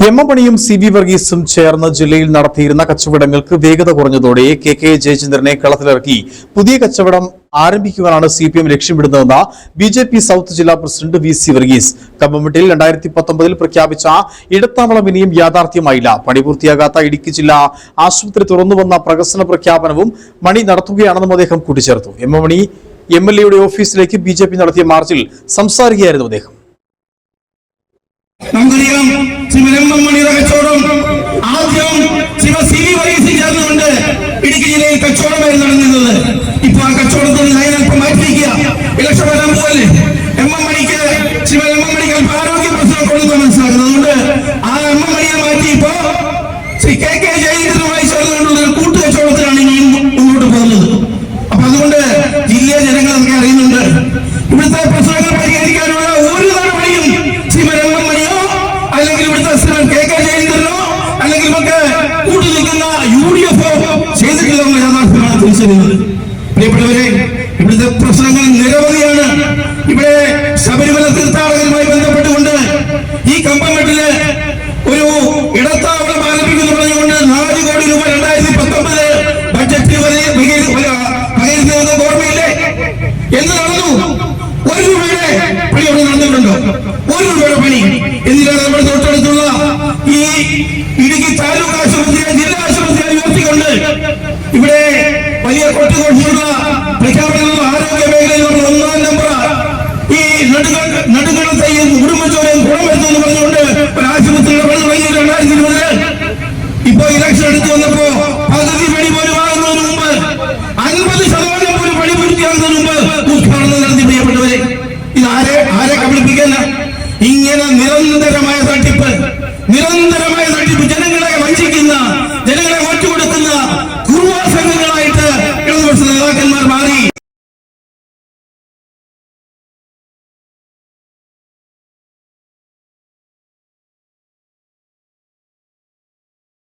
MM. CV. വർഗീസും ചേർന്ന് ജില്ലയിൽ നടത്തിയിരുന്ന കച്ചവടങ്ങൾക്ക് വേഗത കുറഞ്ഞതോടെ കെ ജയചന്ദ്രനെ കളത്തിലിറക്കി പുതിയ കച്ചവടം ആരംഭിക്കുവാനാണ് CPM ലക്ഷ്യമിടുന്നതെന്ന് BJP സൗത്ത് ജില്ലാ പ്രസിഡന്റ് VC വർഗീസ്. കമ്പമെട്ടിൽ 2019 പ്രഖ്യാപിച്ച ഇടത്താവളം ഇനിയും യാഥാർത്ഥ്യമായില്ല. പണി പൂർത്തിയാകാത്ത ഇടുക്കി ജില്ലാ ആശുപത്രി തുറന്നുവന്ന പ്രകസന പ്രഖ്യാപനവും മണി നടത്തുകയാണെന്നും അദ്ദേഹം കൂട്ടിച്ചേർത്തു. എം.എം. MLA ഓഫീസിലേക്ക് BJP നടത്തിയ മാർച്ചിൽ സംസാരിക്കുകയായിരുന്നു അദ്ദേഹം. നമുക്കറിയാം ശിവരമ്മണിയുടെ കച്ചവടം ആദ്യം CV വർഗീസ് ചേർന്നുകൊണ്ട് ഇടുക്കി ജില്ലയിൽ കച്ചവടമായിരുന്നു നടന്നിരുന്നത്. ഇപ്പൊ ആ കച്ചവടത്തിൽ അല്പം മാറ്റിയിരിക്കുക. ഇലക്ഷൻ വരാൻ പോകല്ലേ. എം.എം. ശിവരമ്മണിക്ക് അല്പം ആരോഗ്യ പ്രശ്നം കൊണ്ടുവന്ന് മനസ്സിലാക്കുന്നത്. അതുകൊണ്ട് ആ എം.എം. മാറ്റി ഇപ്പോ KK ജയചന്ദ്രനുമായി ചേർന്നുകൊണ്ടുള്ള ഒരു കൂട്ടുകച്ചവടത്തിലാണ് ഇനിയും മുന്നോട്ട് പോകുന്നത്. അപ്പൊ അതുകൊണ്ട് ജില്ലയിലെ ജനങ്ങൾ നമുക്ക് അറിയുന്നുണ്ട്. ഇവിടുത്തെ പ്രശ്നങ്ങൾ പരിഹരിക്കാനുള്ള ഒരു നടപടിയും ശിവരമ്മണിയോ അല്ലെങ്കിൽ ഇവിടുത്തെ KK ജയചന്ദ്രനോ അല്ലെങ്കിൽ നമുക്ക് കൂട്ടു നിൽക്കുന്ന UDF ചെയ്തിട്ടില്ലെന്ന യാഥാർത്ഥ്യമാണ് തിരിച്ചറിയുന്നത്. പ്രിയപ്പെട്ടവരെ, ഇവിടുത്തെ പ്രശ്നങ്ങൾ നിരവധിയാണ്. ഇവിടെ ശബരിമല തീർത്ഥാടകരുമായി ബന്ധപ്പെട്ടുകൊണ്ട് ഈ കമ്പമെട്ടില് ഒരു ഇടത്താവളം ആരംഭിക്കുന്നു പറഞ്ഞുകൊണ്ട് 4 കോടി രൂപ 2019 ബഡ്ജറ്റ് പകരുന്നത് ഓർമ്മയില്ലേ? എന്ന് നടന്നു. 1 രൂപയുടെ പണി അവിടെ നടന്നിട്ടുണ്ടോ? 1 രൂപയുടെ പണി എന്തിനാണ് നമ്മുടെ തൊട്ടടുത്തുള്ള ഈ ഇടുക്കി താലൂക്ക് ആശുപത്രിയെ ജില്ലാ ആശുപത്രിയായി ഉയർത്തിക്കൊണ്ട് ഇവിടെ വലിയ കൊട്ടുകൊണ്ടുള്ള പ്രഖ്യാപനങ്ങളും ആരോഗ്യ മേഖലയിൽ 1-ാം നമ്പർ ഈ നെടുങ്കണ്ടത്തെയും കുടുംബച്ചോരെയും ഗുണമെടുത്തു എന്ന് പറഞ്ഞുകൊണ്ട് ഒരു ആശുപത്രിയുടെ പണി തുടങ്ങി 2020. ഇപ്പൊ ഇലക്ഷൻ എടുത്തു വന്നപ്പോ പകുതി പണി പോലും ആകുന്നതിന് മുമ്പ് 50% പോലും പണി പൂർത്തിയാകുന്നതിന് മുമ്പ് ഉദ്ഘാടനം നടത്തി. പ്രിയപ്പെട്ടവരെ, ഇത് ആരെ കബളിപ്പിക്കാന? ഇങ്ങനെ നിരന്തരമായ തട്ടിപ്പ്